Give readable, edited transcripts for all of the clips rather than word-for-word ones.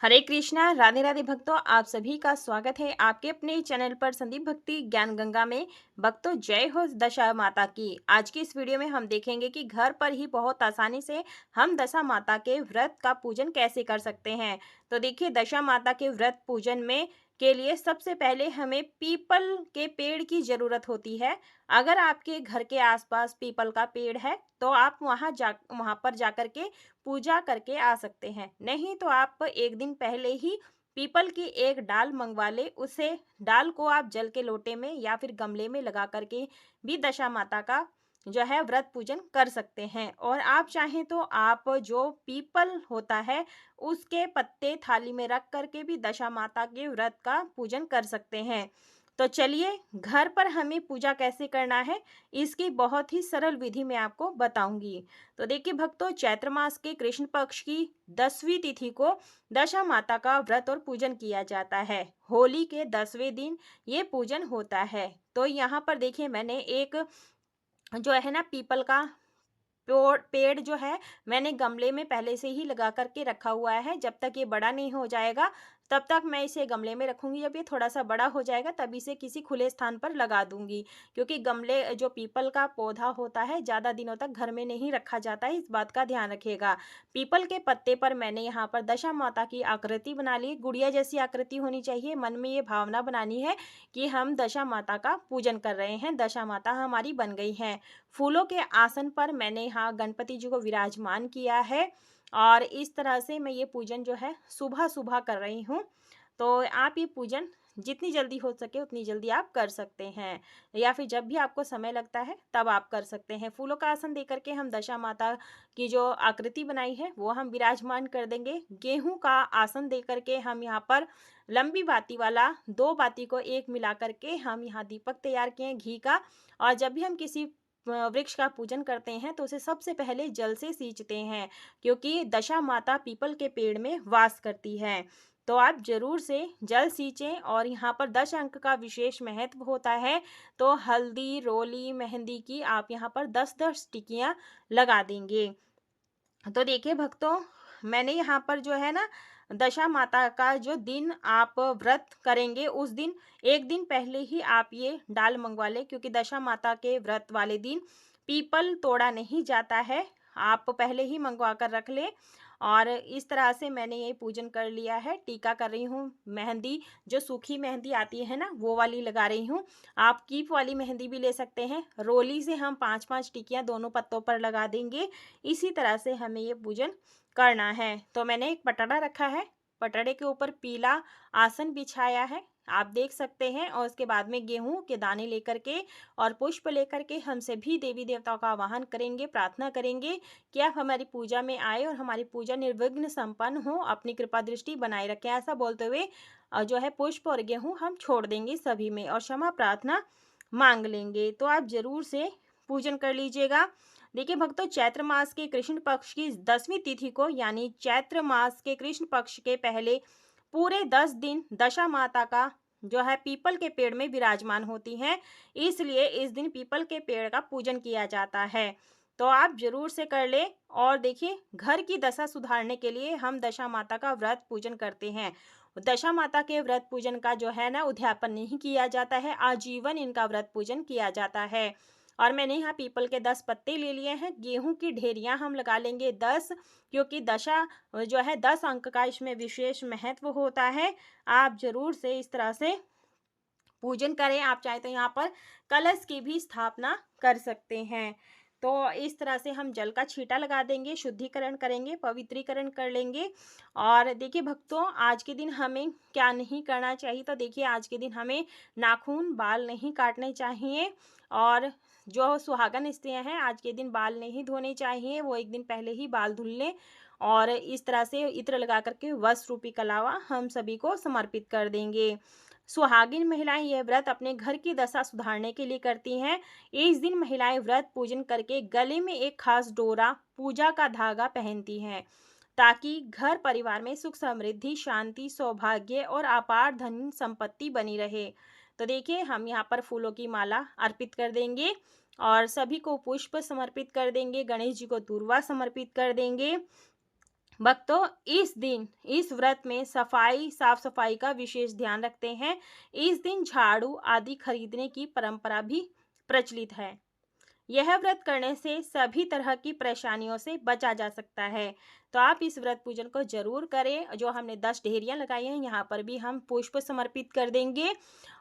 हरे कृष्णा, राधे राधे भक्तों, आप सभी का स्वागत है आपके अपने चैनल पर संदीप भक्ति ज्ञान गंगा में। भक्तों, जय हो दशा माता की। आज की इस वीडियो में हम देखेंगे कि घर पर ही बहुत आसानी से हम दशा माता के व्रत का पूजन कैसे कर सकते हैं। तो देखिए, दशा माता के व्रत पूजन में के लिए सबसे पहले हमें पीपल के पेड़ की जरूरत होती है। अगर आपके घर के आसपास पीपल का पेड़ है तो आप वहां पर जाकर के पूजा करके आ सकते हैं। नहीं तो आप एक दिन पहले ही पीपल की एक डाल मंगवा ले, उसे डाल को आप जल के लोटे में या फिर गमले में लगा करके भी दशा माता का जो है व्रत पूजन कर सकते हैं। और आप चाहें तो आप जो पीपल होता है उसके पत्ते थाली में रख करके भी दशा माता के व्रत का पूजन कर सकते हैं। तो चलिए, घर पर हमें पूजा कैसे करना है इसकी बहुत ही सरल विधि मैं आपको बताऊंगी। तो देखिए भक्तों, चैत्र मास के कृष्ण पक्ष की 10वीं तिथि को दशा माता का व्रत और पूजन किया जाता है। होली के 10वें दिन ये पूजन होता है। तो यहाँ पर देखिए, मैंने एक जो है ना पीपल का पेड़ जो है मैंने गमले में पहले से ही लगा करके रखा हुआ है। जब तक ये बड़ा नहीं हो जाएगा तब तक मैं इसे गमले में रखूंगी। जब ये थोड़ा सा बड़ा हो जाएगा तब इसे किसी खुले स्थान पर लगा दूंगी, क्योंकि गमले जो पीपल का पौधा होता है ज़्यादा दिनों तक घर में नहीं रखा जाता है, इस बात का ध्यान रखिएगा। पीपल के पत्ते पर मैंने यहाँ पर दशा माता की आकृति बना ली। गुड़िया जैसी आकृति होनी चाहिए। मन में ये भावना बनानी है कि हम दशा माता का पूजन कर रहे हैं, दशा माता हमारी बन गई हैं। फूलों के आसन पर मैंने यहाँ गणपति जी को विराजमान किया है और इस तरह से मैं ये पूजन जो है सुबह सुबह कर रही हूँ। तो आप ये पूजन जितनी जल्दी हो सके उतनी जल्दी आप कर सकते हैं, या फिर जब भी आपको समय लगता है तब आप कर सकते हैं। फूलों का आसन दे करके हम दशा माता की जो आकृति बनाई है वो हम विराजमान कर देंगे। गेहूं का आसन दे करके हम यहाँ पर लंबी बाती वाला 2 बाती को एक मिला करके हम यहाँ दीपक तैयार किए हैं घी का। और जब भी हम किसी वृक्ष का पूजन करते हैं तो उसे सबसे पहले जल से सींचते हैं, क्योंकि दशा माता पीपल के पेड़ में वास करती है। तो आप जरूर से जल सींचें। और यहाँ पर 10 अंक का विशेष महत्व होता है। तो हल्दी, रोली, मेहंदी की आप यहाँ पर 10-10 टिकियाँ लगा देंगे। तो देखिए भक्तों, मैंने यहाँ पर जो है ना दशा माता का जो दिन आप व्रत करेंगे उस दिन एक दिन पहले ही आप ये डाल मंगवा लें, क्योंकि दशा माता के व्रत वाले दिन पीपल तोड़ा नहीं जाता है। आप पहले ही मंगवा कर रख लें। और इस तरह से मैंने ये पूजन कर लिया है। टीका कर रही हूँ। मेहंदी जो सूखी मेहंदी आती है ना वो वाली लगा रही हूँ। आप कीप वाली मेहंदी भी ले सकते हैं। रोली से हम 5-5 टिकियाँ दोनों पत्तों पर लगा देंगे। इसी तरह से हमें ये पूजन करना है। तो मैंने एक पटड़ा रखा है, पटड़े के ऊपर पीला आसन बिछाया है, आप देख सकते हैं। और उसके बाद में गेहूं के दाने लेकर के और पुष्प लेकर के हम सभी देवी देवताओं का आवाहन करेंगे, प्रार्थना करेंगे कि आप हमारी पूजा में आए और हमारी पूजा निर्विघ्न संपन्न हो, अपनी कृपा दृष्टि बनाए रखें। ऐसा बोलते हुए जो है पुष्प और गेहूं हम छोड़ देंगे सभी में और क्षमा प्रार्थना मांग लेंगे। तो आप जरूर से पूजन कर लीजिएगा। देखिए भक्तों, चैत्र मास के कृष्ण पक्ष की 10वीं तिथि को यानी चैत्र मास के कृष्ण पक्ष के पहले पूरे 10 दिन दशा माता का जो है पीपल के पेड़ में विराजमान होती हैं, इसलिए इस दिन पीपल के पेड़ का पूजन किया जाता है। तो आप जरूर से कर ले। और देखिए, घर की दशा सुधारने के लिए हम दशा माता का व्रत पूजन करते हैं। दशा माता के व्रत पूजन का जो है ना उद्यापन नहीं किया जाता है, आजीवन इनका व्रत पूजन किया जाता है। और मैंने यहाँ पीपल के 10 पत्ते ले लिए हैं। गेहूं की ढेरियां हम लगा लेंगे 10, क्योंकि दशा जो है 10 अंक का इसमें विशेष महत्व होता है। आप जरूर से इस तरह से पूजन करें। आप चाहे तो यहाँ पर कलश की भी स्थापना कर सकते हैं। तो इस तरह से हम जल का छींटा लगा देंगे, शुद्धिकरण करेंगे, पवित्रीकरण कर लेंगे। और देखिए भक्तों, आज के दिन हमें क्या नहीं करना चाहिए। तो देखिए, आज के दिन हमें नाखून, बाल नहीं काटने चाहिए। और जो सुहागन स्त्रियां हैं आज के दिन बाल नहीं धोने चाहिए, वो एक दिन पहले ही बाल धुल लें। और इस तरह से इत्र लगा करके वस्त्र रूपी कलावा हम सभी को समर्पित कर देंगे। सुहागिन महिलाएं यह व्रत अपने घर की दशा सुधारने के लिए करती हैं। इस दिन महिलाएं व्रत पूजन करके गले में एक खास डोरा, पूजा का धागा पहनती हैं, ताकि घर परिवार में सुख, समृद्धि, शांति, सौभाग्य और अपार धन संपत्ति बनी रहे। तो देखिए, हम यहाँ पर फूलों की माला अर्पित कर देंगे और सभी को पुष्प समर्पित कर देंगे। गणेश जी को दूर्वा समर्पित कर देंगे। भक्तों इस दिन इस व्रत में सफाई साफ सफाई का विशेष ध्यान रखते हैं। इस दिन झाड़ू आदि खरीदने की परंपरा भी प्रचलित है। यह व्रत करने से सभी तरह की परेशानियों से बचा जा सकता है। तो आप इस व्रत पूजन को जरूर करें। जो हमने 10 ढेरियां लगाई हैं यहाँ पर भी हम पुष्प समर्पित कर देंगे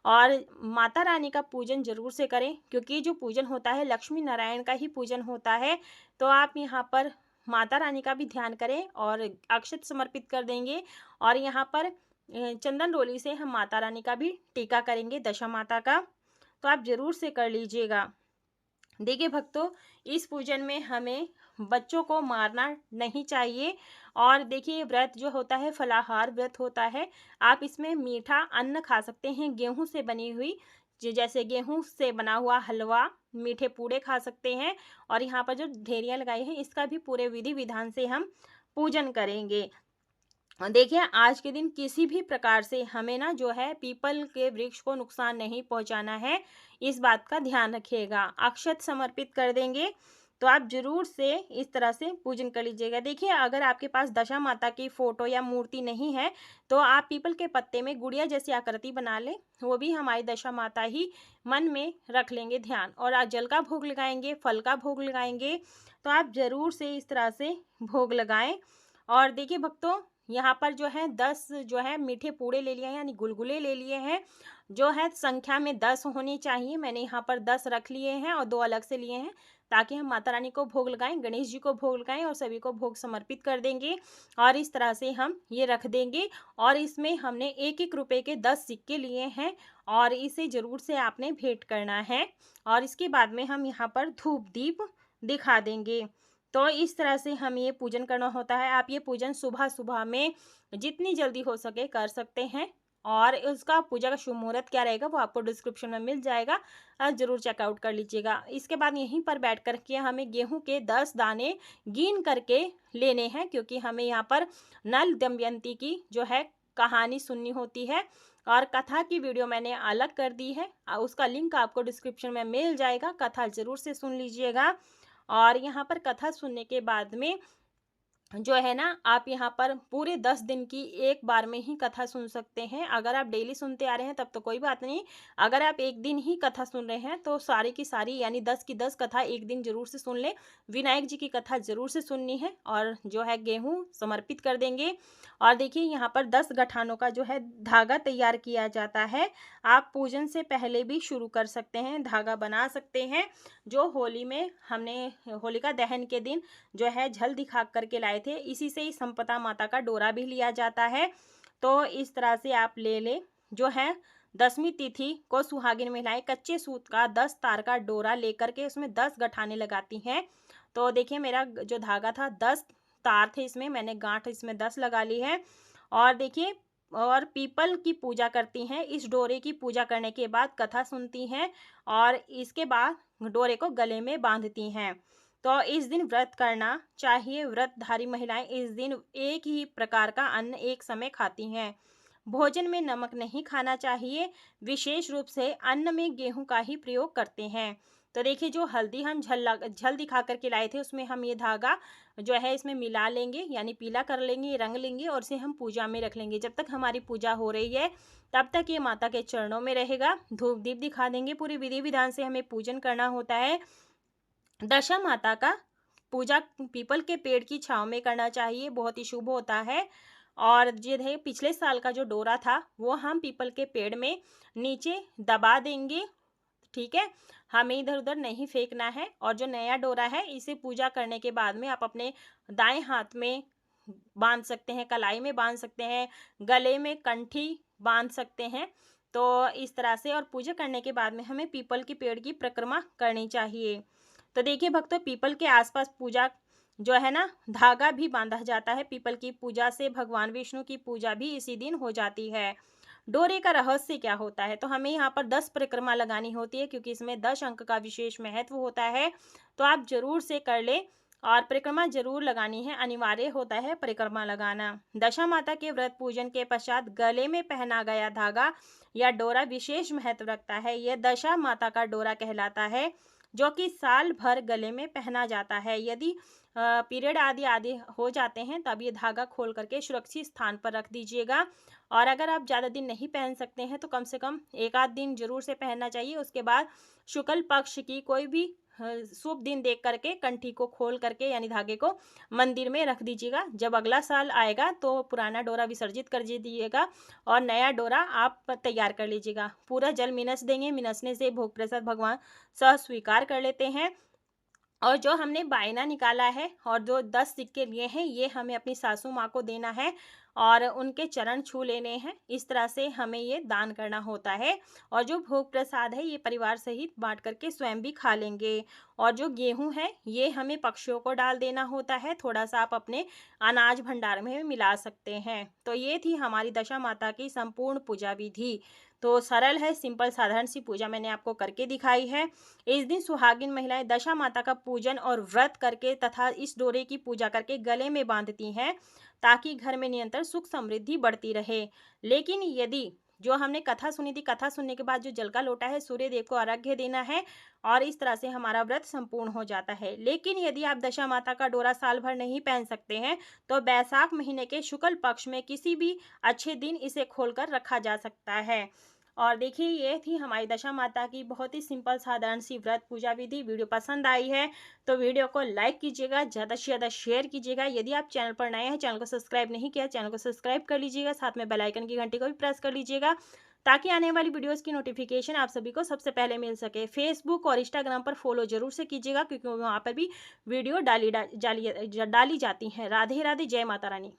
और माता रानी का पूजन जरूर से करें, क्योंकि जो पूजन होता है लक्ष्मी नारायण का ही पूजन होता है। तो आप यहाँ पर माता रानी का भी ध्यान करें और अक्षत समर्पित कर देंगे। और यहाँ पर चंदन रोली से हम माता रानी का भी टीका करेंगे, दशा माता का। तो आप जरूर से कर लीजिएगा। देखिए भक्तों, इस पूजन में हमें बच्चों को मारना नहीं चाहिए। और देखिए व्रत जो होता है फलाहार व्रत होता है। आप इसमें मीठा अन्न खा सकते हैं, गेहूं से बनी हुई जैसे गेहूं से बना हुआ हलवा, मीठे पूड़े खा सकते हैं। और यहाँ पर जो ढेरियां लगाई हैं इसका भी पूरे विधि विधान से हम पूजन करेंगे। देखिए आज के दिन किसी भी प्रकार से हमें ना जो है पीपल के वृक्ष को नुकसान नहीं पहुंचाना है, इस बात का ध्यान रखिएगा। अक्षत समर्पित कर देंगे। तो आप जरूर से इस तरह से पूजन कर लीजिएगा। देखिए अगर आपके पास दशा माता की फोटो या मूर्ति नहीं है तो आप पीपल के पत्ते में गुड़िया जैसी आकृति बना लें, वो भी हमारी दशा माता ही मन में रख लेंगे ध्यान। और आज जल का भोग लगाएंगे, फल का भोग लगाएंगे। तो आप जरूर से इस तरह से भोग लगाएं। और देखिए भक्तों, यहाँ पर जो है 10 जो है मीठे पूड़े ले लिए हैं, यानी गुलगुले ले लिए हैं। जो है संख्या में 10 होनी चाहिए। मैंने यहाँ पर 10 रख लिए हैं और 2 अलग से लिए हैं, ताकि हम माता रानी को भोग लगाएं, गणेश जी को भोग लगाएं और सभी को भोग समर्पित कर देंगे। और इस तरह से हम ये रख देंगे। और इसमें हमने 1-1 रुपए के 10 सिक्के लिए हैं और इसे जरूर से आपने भेंट करना है। और इसके बाद में हम यहाँ पर धूप दीप दिखा देंगे। तो इस तरह से हम ये पूजन करना होता है। आप ये पूजन सुबह सुबह में जितनी जल्दी हो सके कर सकते हैं। और उसका पूजा का शुभ मुहूर्त क्या रहेगा वो आपको डिस्क्रिप्शन में मिल जाएगा, ज़रूर चेकआउट कर लीजिएगा। इसके बाद यहीं पर बैठ कर के हमें गेहूं के 10 दाने गिन करके लेने हैं, क्योंकि हमें यहाँ पर नल दमयंती की जो है कहानी सुननी होती है। और कथा की वीडियो मैंने अलग कर दी है, उसका लिंक आपको डिस्क्रिप्शन में मिल जाएगा। कथा जरूर से सुन लीजिएगा। और यहाँ पर कथा सुनने के बाद में जो है ना आप यहाँ पर पूरे 10 दिन की एक बार में ही कथा सुन सकते हैं। अगर आप डेली सुनते आ रहे हैं तब तो कोई बात नहीं। अगर आप एक दिन ही कथा सुन रहे हैं तो सारी की सारी यानी 10 की 10 कथा एक दिन जरूर से सुन लें। विनायक जी की कथा जरूर से सुननी है और जो है गेहूं समर्पित कर देंगे। और देखिए यहाँ पर 10 गठानों का जो है धागा तैयार किया जाता है। आप पूजन से पहले भी शुरू कर सकते हैं, धागा बना सकते हैं। जो होली में हमने होलिका दहन के दिन जो है झल दिखा करके लाए थे, इसी से ही संपदा माता का डोरा भी लिया जाता है। तो इस तरह से आप ले ले। जो है 10वीं तिथि को सुहागिन महिलाएं कच्चे सूत का 10 तार का डोरा लेकर के उसमें 10 गठाने लगाती हैं। तो देखिए मेरा जो धागा था 10 तार थे, इसमें मैंने गांठ इसमें 10 लगा ली है। और देखिए और पीपल की पूजा करती हैं। इस डोरे की पूजा करने के बाद कथा सुनती हैं और इसके बाद डोरे को गले में बांधती हैं। तो इस दिन व्रत करना चाहिए। व्रतधारी महिलाएं इस दिन एक ही प्रकार का अन्न एक समय खाती हैं। भोजन में नमक नहीं खाना चाहिए। विशेष रूप से अन्न में गेहूं का ही प्रयोग करते हैं। तो देखिए जो हल्दी हम झल दिखा करके लाए थे उसमें हम ये धागा जो है इसमें मिला लेंगे, यानी पीला कर लेंगे, रंग लेंगे और इसे हम पूजा में रख लेंगे। जब तक हमारी पूजा हो रही है तब तक ये माता के चरणों में रहेगा। धूप दीप दिखा देंगे। पूरी विधि विधान से हमें पूजन करना होता है। दशा माता का पूजा पीपल के पेड़ की छांव में करना चाहिए, बहुत ही शुभ होता है। और जो है पिछले साल का जो डोरा था वो हम पीपल के पेड़ में नीचे दबा देंगे। ठीक है, हमें इधर उधर नहीं फेंकना है। और जो नया डोरा है इसे पूजा करने के बाद में आप अपने दाएं हाथ में बांध सकते हैं, कलाई में बांध सकते हैं, गले में कंठी बांध सकते हैं। तो इस तरह से और पूजा करने के बाद में हमें पीपल के पेड़ की परिक्रमा करनी चाहिए। तो देखिए भक्तों, पीपल के आसपास पूजा जो है ना धागा भी बांधा जाता है। पीपल की पूजा से भगवान विष्णु की पूजा भी इसी दिन हो जाती है। डोरे का रहस्य क्या होता है, तो हमें यहाँ पर 10 परिक्रमा लगानी होती है, क्योंकि इसमें 10 अंक का विशेष महत्व होता है। तो आप जरूर से कर ले और परिक्रमा जरूर लगानी है, अनिवार्य होता है परिक्रमा लगाना। दशा माता के व्रत पूजन के पश्चात गले में पहना गया धागा या डोरा विशेष महत्व रखता है। यह दशा माता का डोरा कहलाता है, जो कि साल भर गले में पहना जाता है। यदि पीरियड आदि आदि हो जाते हैं तब ये धागा खोल करके सुरक्षित स्थान पर रख दीजिएगा। और अगर आप ज़्यादा दिन नहीं पहन सकते हैं तो कम से कम 1 आध दिन ज़रूर से पहनना चाहिए। उसके बाद शुक्ल पक्ष की कोई भी शुभ दिन देख करके कंठी को खोल करके यानी धागे को मंदिर में रख दीजिएगा। जब अगला साल आएगा तो पुराना डोरा विसर्जित कर दीजिएगा और नया डोरा आप तैयार कर लीजिएगा। पूरा जल मिनस देंगे, मिनसने से भोग प्रसाद भगवान स्वीकार कर लेते हैं। और जो हमने बायना निकाला है और जो 10 सिक्के लिए हैं ये हमें अपनी सासू माँ को देना है और उनके चरण छू लेने हैं। इस तरह से हमें ये दान करना होता है। और जो भोग प्रसाद है ये परिवार सहित बांट करके स्वयं भी खा लेंगे। और जो गेहूं है ये हमें पक्षियों को डाल देना होता है। थोड़ा सा आप अपने अनाज भंडार में मिला सकते हैं। तो ये थी हमारी दशा माता की संपूर्ण पूजा विधि। तो सरल है, सिंपल साधारण सी पूजा मैंने आपको करके दिखाई है। इस दिन सुहागिन महिलाएं दशा माता का पूजन और व्रत करके तथा इस डोरे की पूजा करके गले में बांधती हैं ताकि घर में निरंतर सुख समृद्धि बढ़ती रहे। लेकिन यदि जो हमने कथा सुनी थी, कथा सुनने के बाद जो जल का लोटा है सूर्य देव को अर्घ्य देना है और इस तरह से हमारा व्रत संपूर्ण हो जाता है। लेकिन यदि आप दशा माता का डोरा साल भर नहीं पहन सकते हैं तो बैसाख महीने के शुक्ल पक्ष में किसी भी अच्छे दिन इसे खोलकर रखा जा सकता है। और देखिए ये थी हमारी दशा माता की बहुत ही सिंपल साधारण सी व्रत पूजा विधि। वीडियो पसंद आई है तो वीडियो को लाइक कीजिएगा, ज़्यादा से ज़्यादा शेयर कीजिएगा। यदि आप चैनल पर नए हैं, चैनल को सब्सक्राइब नहीं किया, चैनल को सब्सक्राइब कर लीजिएगा। साथ में बेल आइकन की घंटी को भी प्रेस कर लीजिएगा ताकि आने वाली वीडियोस की नोटिफिकेशन आप सभी को सबसे पहले मिल सके। फेसबुक और इंस्टाग्राम पर फॉलो जरूर से कीजिएगा क्योंकि वहाँ पर भी वीडियो डाली जाती हैं। राधे राधे, जय माता रानी।